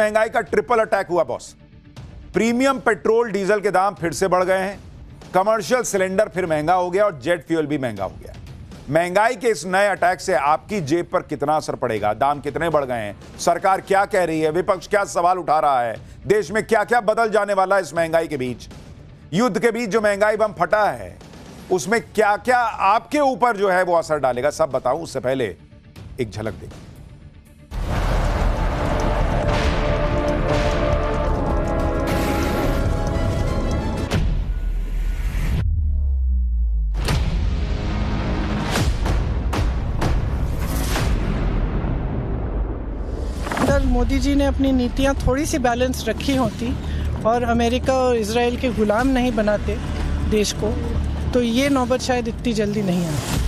महंगाई का triple attack हुआ बॉस। प्रीमियम पेट्रोल डीजल के दाम फिर से बढ़ गए हैं, कमर्शियल सिलेंडर फिर महंगा हो गया और जेट फ्यूल भी महंगा हो गया। महंगाई के इस नए अटैक से आपकी जेब पर कितना असर पड़ेगा? दाम कितने बढ़ गए हैं? सरकार क्या कह रही है? विपक्ष क्या सवाल उठा रहा है? देश में क्या क्या बदल जाने वाला है इस महंगाई के बीच? युद्ध के बीच जो महंगाई बम फटा है उसमें क्या क्या आपके ऊपर जो है वो असर डालेगा, सब बताऊं उससे पहले एक झलक देखिए। अगर मोदी जी ने अपनी नीतियां थोड़ी सी बैलेंस रखी होती और अमेरिका और इजराइल के गुलाम नहीं बनाते देश को, तो ये नौबत शायद इतनी जल्दी नहीं आती।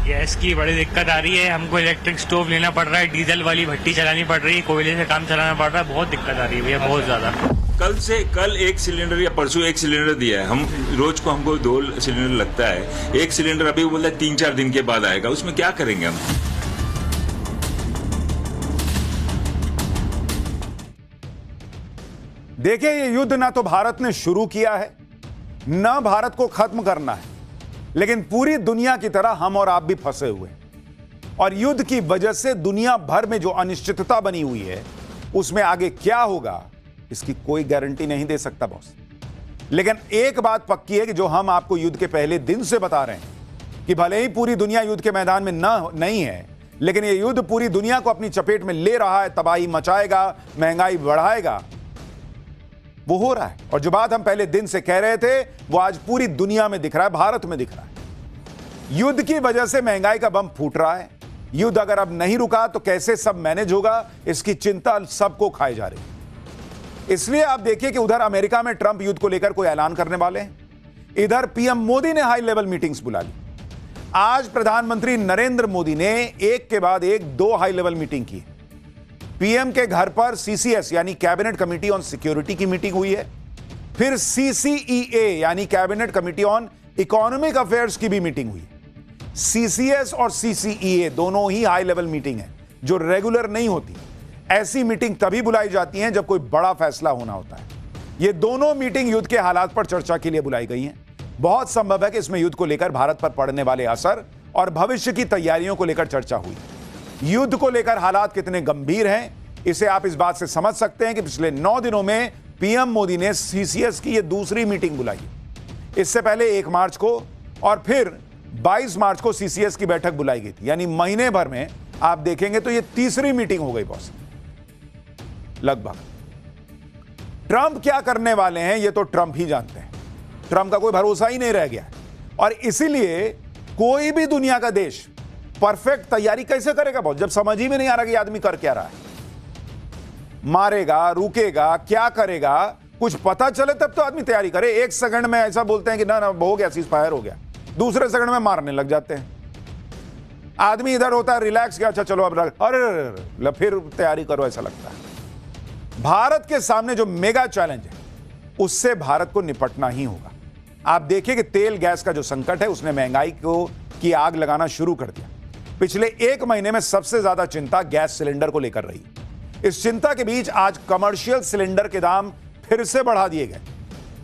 गैस की बड़ी दिक्कत आ रही है, हमको इलेक्ट्रिक स्टोव लेना पड़ रहा है, डीजल वाली भट्टी चलानी पड़ रही है, कोयले से काम चलाना पड़ रहा है, बहुत दिक्कत आ रही है भैया, बहुत ज्यादा। कल एक सिलेंडर या परसों एक सिलेंडर दिया है, हम रोज को हमको 2 सिलेंडर लगता है, एक सिलेंडर अभी बोलता है 3-4 दिन के बाद आएगा, उसमें क्या करेंगे हम? देखिए, ये युद्ध ना तो भारत ने शुरू किया है, ना भारत को खत्म करना है, लेकिन पूरी दुनिया की तरह हम और आप भी फंसे हुए हैं। और युद्ध की वजह से दुनिया भर में जो अनिश्चितता बनी हुई है उसमें आगे क्या होगा इसकी कोई गारंटी नहीं दे सकता बॉस। लेकिन एक बात पक्की है कि जो हम आपको युद्ध के पहले दिन से बता रहे हैं कि भले ही पूरी दुनिया युद्ध के मैदान में नहीं है, लेकिन यह युद्ध पूरी दुनिया को अपनी चपेट में ले रहा है, तबाही मचाएगा, महंगाई बढ़ाएगा, वो हो रहा है। और जो बात हम पहले दिन से कह रहे थे वो आज पूरी दुनिया में दिख रहा है, भारत में दिख रहा है। युद्ध की वजह से महंगाई का बम फूट रहा है। युद्ध अगर अब नहीं रुका तो कैसे सब मैनेज होगा, इसकी चिंता सबको खाई जा रही है। इसलिए आप देखिए कि उधर अमेरिका में ट्रंप युद्ध को लेकर कोई ऐलान करने वाले हैं, इधर पीएम मोदी ने हाई लेवल मीटिंग्स बुला ली। आज प्रधानमंत्री नरेंद्र मोदी ने एक के बाद एक 2 हाई लेवल मीटिंग की। पीएम के घर पर सीसीएस यानी कैबिनेट कमेटी ऑन सिक्योरिटी की मीटिंग हुई है, फिर सीसीईए यानी cabinet committee on economic affairs की भी मीटिंग हुई है। सीसीएस और सीसीईए दोनों ही हाई लेवल मीटिंग है जो रेगुलर नहीं होती। ऐसी मीटिंग तभी बुलाई जाती हैं जब कोई बड़ा फैसला होना होता है। ये दोनों मीटिंग युद्ध के हालात पर चर्चा के लिए बुलाई गई हैं। बहुत संभव है कि इसमें युद्ध को लेकर भारत पर पड़ने वाले असर और भविष्य की तैयारियों को लेकर चर्चा हुई। युद्ध को लेकर हालात कितने गंभीर हैं इसे आप इस बात से समझ सकते हैं कि पिछले 9 दिनों में पीएम मोदी ने सीसीएस की यह दूसरी मीटिंग बुलाई। इससे पहले 1 मार्च को और फिर 22 मार्च को सीसीएस की बैठक बुलाई गई थी, यानी महीने भर में आप देखेंगे तो यह तीसरी मीटिंग हो गई बॉस लगभग। ट्रंप क्या करने वाले हैं यह तो ट्रंप ही जानते हैं। ट्रंप का कोई भरोसा ही नहीं रह गया और इसीलिए कोई भी दुनिया का देश परफेक्ट तैयारी कैसे करेगा बॉस, जब समझ ही में नहीं आ रहा कि आदमी कर क्या रहा है। मारेगा, रुकेगा, क्या करेगा, कुछ पता चले तब तो आदमी तैयारी करे। 1 सेकंड में ऐसा बोलते हैं कि ना हो गया, सीज फायर हो गया, दूसरे सेकंड में मारने लग जाते हैं। आदमी इधर होता है रिलैक्स किया, अच्छा चलो अब अरे फिर तैयारी करो, ऐसा लगता है। भारत के सामने जो मेगा चैलेंज है उससे भारत को निपटना ही होगा। आप देखिए कि तेल गैस का जो संकट है उसने महंगाई की आग लगाना शुरू कर दिया। पिछले 1 महीने में सबसे ज्यादा चिंता गैस सिलेंडर को लेकर रही। इस चिंता के बीच आज कमर्शियल सिलेंडर के दाम फिर से बढ़ा दिए गए।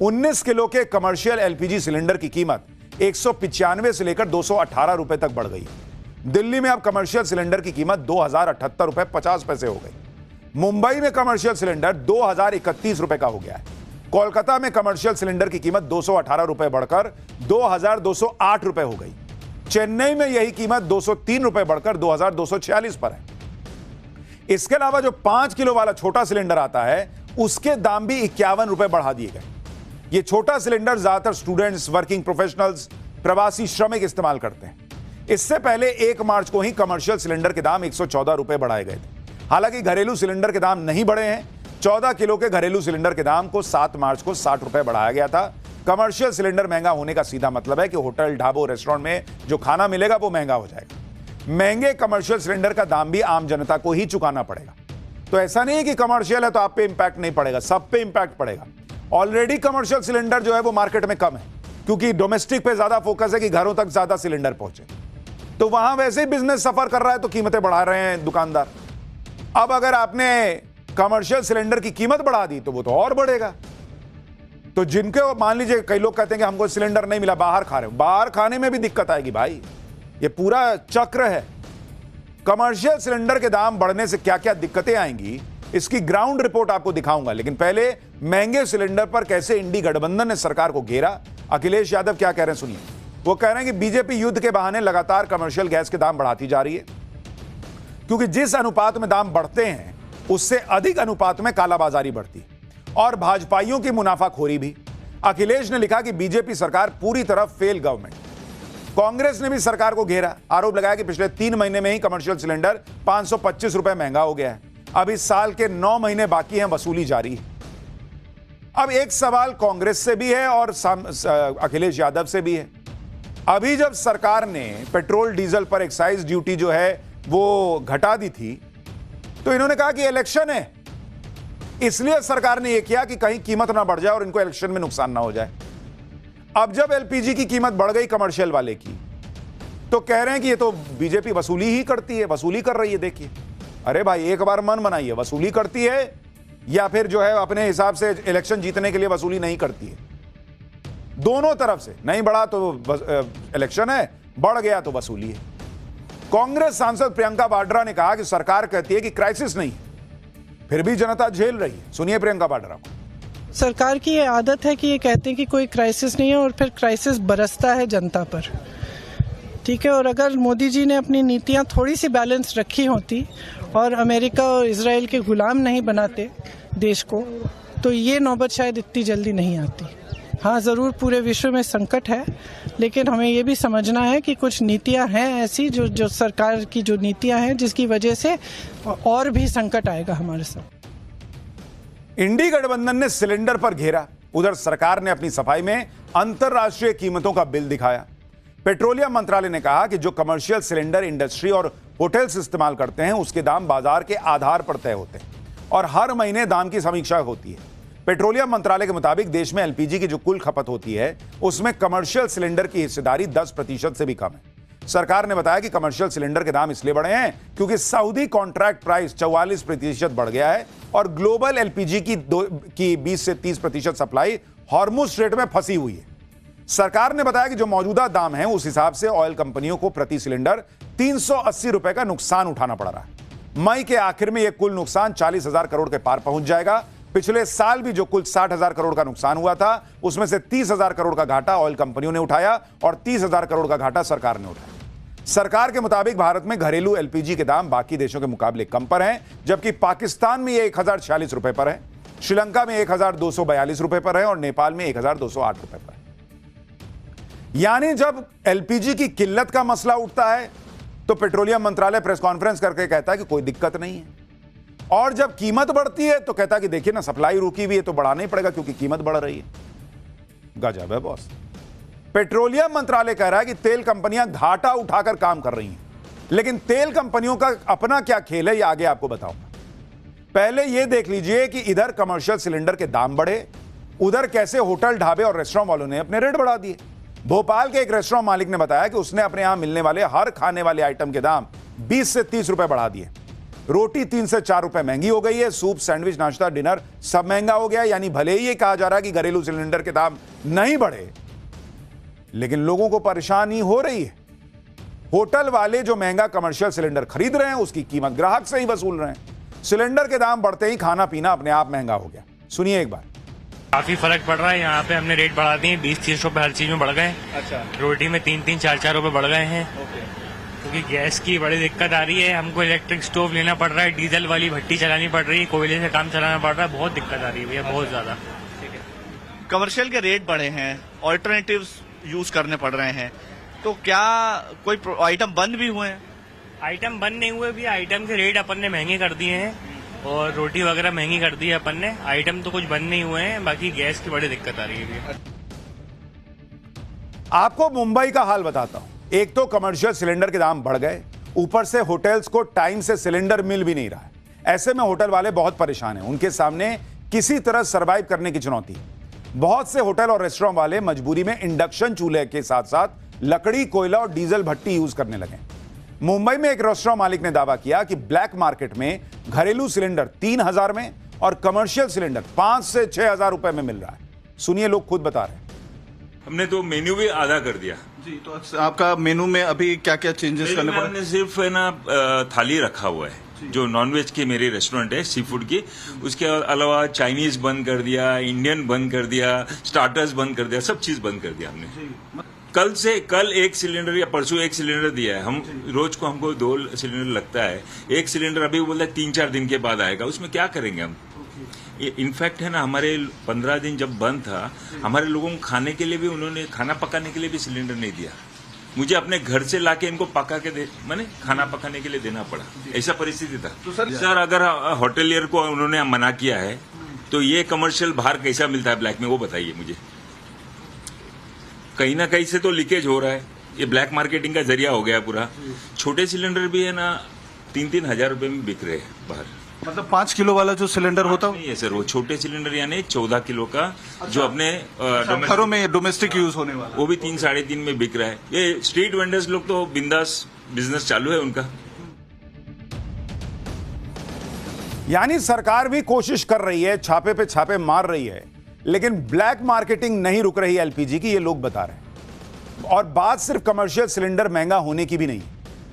19 किलो के कमर्शियल एलपीजी सिलेंडर की कीमत 195 से लेकर 218 रुपए तक बढ़ गई है। दिल्ली में अब कमर्शियल सिलेंडर की कीमत 2078 रुपए 50 पैसे हो गई। मुंबई में कमर्शियल सिलेंडर 2031 रुपए का हो गया है। कोलकाता में कमर्शियल सिलेंडर की कीमत 218 रुपए बढ़कर 2208 रुपए हो गई। चेन्नई में यही कीमत 203 रुपए बढ़कर 2246 पर है। इसके अलावा जो 5 किलो वाला छोटा सिलेंडर आता है उसके दाम भी 51 रुपए बढ़ा दिए गए। ये छोटा सिलेंडर ज्यादातर स्टूडेंट्स, वर्किंग प्रोफेशनल्स, प्रवासी श्रमिक इस्तेमाल करते हैं। इससे पहले 1 मार्च को ही कमर्शियल सिलेंडर के दाम 114 रुपए बढ़ाए गए थे। हालांकि घरेलू सिलेंडर के दाम नहीं बढ़े हैं। 14 किलो के घरेलू सिलेंडर के दाम को 7 मार्च को 60 रुपए बढ़ाया गया था। कमर्शियल सिलेंडर महंगा होने का सीधा मतलब है कि होटल, ढाबों, रेस्टोरेंट में जो खाना मिलेगा वो महंगा हो जाएगा। महंगे कमर्शियल सिलेंडर का दाम भी आम जनता को ही चुकाना पड़ेगा। तो ऐसा नहीं है कि कमर्शियल है तो आप पे इंपैक्ट नहीं पड़ेगा, सब पे इंपैक्ट पड़ेगा। ऑलरेडी कमर्शियल सिलेंडर जो है वो मार्केट में कम है क्योंकि डोमेस्टिक पे ज्यादा फोकस है कि घरों तक ज्यादा सिलेंडर पहुंचे। तो वहां वैसे ही बिजनेस सफर कर रहा है तो कीमतें बढ़ा रहे हैं दुकानदार। अब अगर आपने कमर्शियल सिलेंडर की कीमत बढ़ा दी तो वो तो और बढ़ेगा। तो जिनके मान लीजिए कई लोग कहते हैं कि हमको सिलेंडर नहीं मिला, बाहर खा रहे हो, बाहर खाने में भी दिक्कत आएगी भाई। ये पूरा चक्र है। कमर्शियल सिलेंडर के दाम बढ़ने से क्या क्या दिक्कतें आएंगी इसकी ग्राउंड रिपोर्ट आपको दिखाऊंगा, लेकिन पहले महंगे सिलेंडर पर कैसे इंडी गठबंधन ने सरकार को घेरा। अखिलेश यादव क्या कह रहे हैं सुनिए। वो कह रहे हैं कि बीजेपी युद्ध के बहाने लगातार कमर्शियल गैस के दाम बढ़ाती जा रही है, क्योंकि जिस अनुपात में दाम बढ़ते हैं उससे अधिक अनुपात में कालाबाजारी बढ़ती और भाजपाइयों की मुनाफाखोरी भी। अखिलेश ने लिखा कि बीजेपी सरकार पूरी तरह फेल गवर्नमेंट। कांग्रेस ने भी सरकार को घेरा, आरोप लगाया कि पिछले 3 महीने में ही कमर्शियल सिलेंडर 525 रुपए महंगा हो गया है। अब इस साल के 9 महीने बाकी हैं, वसूली जारी है। अब एक सवाल कांग्रेस से भी है और अखिलेश यादव से भी है। अभी जब सरकार ने पेट्रोल डीजल पर एक्साइज ड्यूटी जो है वो घटा दी थी तो इन्होंने कहा कि इलेक्शन है, इसलिए सरकार ने यह किया कि कहीं कीमत ना बढ़ जाए और इनको इलेक्शन में नुकसान ना हो जाए। अब जब एलपीजी की कीमत बढ़ गई कमर्शियल वाले की तो कह रहे हैं कि ये तो बीजेपी वसूली ही करती है, वसूली कर रही है। देखिए, अरे भाई एक बार मन बनाइए, वसूली करती है या फिर जो है अपने हिसाब से इलेक्शन जीतने के लिए वसूली नहीं करती है। दोनों तरफ से, नहीं बढ़ा तो इलेक्शन है, बढ़ गया तो वसूली है। कांग्रेस सांसद प्रियंका वाड्रा ने कहा कि सरकार कहती है कि क्राइसिस नहीं, फिर भी जनता झेल रही है। सुनिए प्रियंका वाड्रा को। सरकार की ये आदत है कि ये कहते हैं कि कोई क्राइसिस नहीं है और फिर क्राइसिस बरसता है जनता पर। ठीक है, और अगर मोदी जी ने अपनी नीतियां थोड़ी सी बैलेंस रखी होती और अमेरिका और इजराइल के गुलाम नहीं बनाते देश को, तो ये नौबत शायद इतनी जल्दी नहीं आती। हाँ, ज़रूर पूरे विश्व में संकट है, लेकिन हमें ये भी समझना है कि कुछ नीतियां हैं ऐसी जो सरकार की जो नीतियां हैं जिसकी वजह से और भी संकट आएगा हमारे साथ। इंडी गठबंधन ने सिलेंडर पर घेरा, उधर सरकार ने अपनी सफाई में अंतरराष्ट्रीय कीमतों का बिल दिखाया। पेट्रोलियम मंत्रालय ने कहा कि जो कमर्शियल सिलेंडर इंडस्ट्री और होटल्स इस्तेमाल करते हैं उसके दाम बाजार के आधार पर तय होते हैं और हर महीने दाम की समीक्षा होती है। पेट्रोलियम मंत्रालय के मुताबिक देश में एलपीजी की जो कुल खपत होती है उसमें कमर्शियल सिलेंडर की हिस्सेदारी 10% से भी कम है। सरकार ने बताया कि कमर्शियल सिलेंडर के दाम इसलिए बढ़े हैं क्योंकि सऊदी कॉन्ट्रैक्ट प्राइस 44% बढ़ गया है और ग्लोबल एलपीजी की 20 से 30% सप्लाई हॉर्मुज स्ट्रेट में फंसी हुई है। सरकार ने बताया कि जो मौजूदा दाम है उस हिसाब से ऑयल कंपनियों को प्रति सिलेंडर 380 रुपए का नुकसान उठाना पड़ रहा है। मई के आखिर में यह कुल नुकसान 40,000 करोड़ के पार पहुंच जाएगा। पिछले साल भी जो कुल 60,000 करोड़ का नुकसान हुआ था उसमें से 30,000 करोड़ का घाटा ऑयल कंपनियों ने उठाया और 30,000 करोड़ का घाटा सरकार ने उठाया। सरकार के मुताबिक भारत में घरेलू एलपीजी के दाम बाकी देशों के मुकाबले कम पर हैं, जबकि पाकिस्तान में यह 1,046 रुपए पर है, श्रीलंका में 1,242 रुपए पर है और नेपाल में 1,208 रुपए पर है। यानी जब एलपीजी की किल्लत का मसला उठता है तो पेट्रोलियम मंत्रालय प्रेस कॉन्फ्रेंस करके कहता है कि कोई दिक्कत नहीं है, और जब कीमत बढ़ती है तो कहता है कि देखिए ना, सप्लाई रुकी हुई है तो बढ़ाना ही पड़ेगा क्योंकि कीमत बढ़ रही है। गजब है बॉस। पेट्रोलियम मंत्रालय कह रहा है कि तेल कंपनियां घाटा उठाकर काम कर रही हैं, लेकिन तेल कंपनियों का अपना क्या खेल है ये आगे आपको बताऊंगा। पहले यह देख लीजिए कि इधर कमर्शियल सिलेंडर के दाम बढ़े, उधर कैसे होटल ढाबे और रेस्टोरेंट वालों ने अपने रेट बढ़ा दिए। भोपाल के एक रेस्टोरेंट मालिक ने बताया कि उसने अपने यहां मिलने वाले हर खाने वाले आइटम के दाम 20 से 30 रुपए बढ़ा दिए। रोटी 3 से 4 रुपए महंगी हो गई है, सूप, सैंडविच, नाश्ता, डिनर सब महंगा हो गया। यानी भले ही ये कहा जा रहा है कि घरेलू सिलेंडर के दाम नहीं बढ़े, लेकिन लोगों को परेशानी हो रही है। होटल वाले जो महंगा कमर्शियल सिलेंडर खरीद रहे हैं उसकी कीमत ग्राहक से ही वसूल रहे हैं। सिलेंडर के दाम बढ़ते ही खाना पीना अपने आप महंगा हो गया। सुनिए एक बार। काफी फर्क पड़ रहा है। यहाँ पे हमने रेट बढ़ा दिए, 20-30 रुपए हर चीज में बढ़ गए। अच्छा, रोटी में 3-3, 4-4 रुपए बढ़ गए हैं। क्योंकि गैस की बड़ी दिक्कत आ रही है, हमको इलेक्ट्रिक स्टोव लेना पड़ रहा है, डीजल वाली भट्टी चलानी पड़ रही है, कोयले से काम चलाना पड़ रहा है। बहुत दिक्कत आ रही है भैया, बहुत ज्यादा। ठीक है। कमर्शियल के रेट बढ़े हैं, ऑल्टरनेटिव्स यूज करने पड़ रहे हैं, तो क्या कोई आइटम बंद भी हुए हैं? आइटम बंद नहीं हुए भी, आइटम के रेट अपन ने महंगे कर दिए हैं और रोटी वगैरह महंगी कर दी है अपन ने। आइटम तो कुछ बंद नहीं हुए हैं, बाकी गैस की बड़ी दिक्कत आ रही है। आपको मुंबई का हाल बताता हूं। एक तो कमर्शियल सिलेंडर के दाम बढ़ गए, ऊपर से होटल्स को टाइम से सिलेंडर मिल भी नहीं रहा है। ऐसे में होटल वाले बहुत परेशान हैं, उनके सामने किसी तरह सरवाइव करने की चुनौती। बहुत से होटल और रेस्टोरेंट वाले मजबूरी में इंडक्शन चूल्हे के साथ साथ लकड़ी, कोयला और डीजल भट्टी यूज करने लगे। मुंबई में एक रेस्टोरेंट मालिक ने दावा किया कि ब्लैक मार्केट में घरेलू सिलेंडर 3,000 में और कमर्शियल सिलेंडर 5 से 6,000 रुपए में मिल रहा है। सुनिए, लोग खुद बता रहे हैं। हमने तो मेन्यू भी आधा कर दिया जी। तो आपका मेनू में अभी क्या क्या चेंजेस करने पड़े? हमने सिर्फ है ना थाली रखा हुआ है, जो नॉनवेज की मेरी रेस्टोरेंट है सी फूड की। उसके अलावा चाइनीज बंद कर दिया, इंडियन बंद कर दिया, स्टार्टर्स बंद कर दिया, सब चीज बंद कर दिया हमने। कल एक सिलेंडर या परसों एक सिलेंडर दिया है। हम रोज को हमको 2 सिलेंडर लगता है। एक सिलेंडर अभी बोलता है 3-4 दिन के बाद आएगा। उसमें क्या करेंगे हम? इनफैक्ट है ना, हमारे 15 दिन जब बंद था, हमारे लोगों को खाने के लिए भी, उन्होंने खाना पकाने के लिए भी सिलेंडर नहीं दिया। मुझे अपने घर से लाके इनको पका के मैंने खाना पकाने के लिए देना पड़ा। ऐसा परिस्थिति था। तो सर अगर होटलियर को उन्होंने मना किया है तो ये कमर्शियल बाहर कैसा मिलता है ब्लैक में, वो बताइए मुझे। कहीं ना कहीं से तो लीकेज हो रहा है। ये ब्लैक मार्केटिंग का जरिया हो गया पूरा। छोटे सिलेंडर भी है ना 3-3 हजार रुपए में बिक रहे हैं बाहर। मतलब 5 किलो वाला जो सिलेंडर होता नहीं है सर, वो छोटे सिलेंडर यानी 14 किलो का जो अपने घरों में डोमेस्टिक यूज होने वाला, वो भी 3-3.5 में बिक रहा है। ये स्ट्रीट वेंडर्स लोग तो बिंदास बिजनेस चालू है उनका। यानी सरकार भी कोशिश कर रही है, छापे पे छापे मार रही है, लेकिन ब्लैक मार्केटिंग नहीं रुक रही एलपीजी की, ये लोग बता रहे हैं। और बात सिर्फ कमर्शियल सिलेंडर महंगा होने की भी नहीं।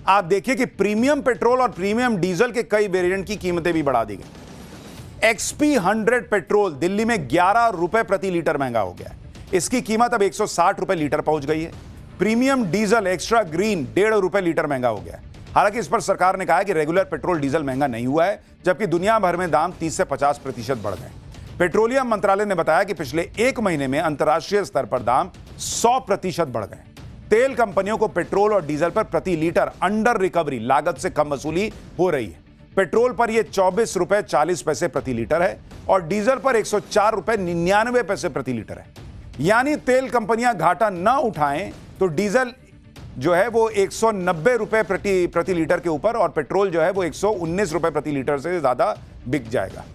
आप देखिए कि प्रीमियम पेट्रोल और प्रीमियम डीजल के कई वेरिएंट की कीमतें भी बढ़ा दी गई। XP 100 पेट्रोल दिल्ली में 11 रुपए प्रति लीटर महंगा हो गया है। इसकी कीमत अब 160 रुपए लीटर पहुंच गई है। प्रीमियम डीजल एक्स्ट्रा ग्रीन 1.5 रुपए लीटर महंगा हो गया है। हालांकि इस पर सरकार ने कहा है कि रेगुलर पेट्रोल डीजल महंगा नहीं हुआ है, जबकि दुनिया भर में दाम 30 से 50% बढ़ गए। पेट्रोलियम मंत्रालय ने बताया कि पिछले 1 महीने में अंतर्राष्ट्रीय स्तर पर दाम 100% बढ़ गए। तेल कंपनियों को पेट्रोल और डीजल पर प्रति लीटर अंडर रिकवरी लागत से कम वसूली हो रही है। पेट्रोल पर यह 24 रुपए 40 पैसे प्रति लीटर है और डीजल पर 104 रुपए 99 पैसे प्रति लीटर है। यानी तेल कंपनियां घाटा न उठाएं तो डीजल जो है वो 190 रुपए प्रति लीटर के ऊपर और पेट्रोल जो है वो 119 रुपए प्रति लीटर से ज्यादा बिक जाएगा।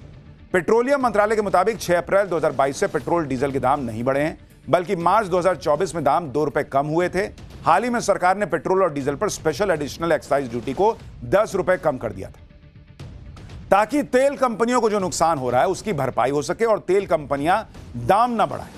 पेट्रोलियम मंत्रालय के मुताबिक 6 अप्रैल 2022 से पेट्रोल डीजल के दाम नहीं बढ़े हैं, बल्कि मार्च 2024 में दाम 2 रुपए कम हुए थे। हाल ही में सरकार ने पेट्रोल और डीजल पर स्पेशल एडिशनल एक्साइज ड्यूटी को 10 रुपए कम कर दिया था, ताकि तेल कंपनियों को जो नुकसान हो रहा है उसकी भरपाई हो सके और तेल कंपनियां दाम ना बढ़ाएं।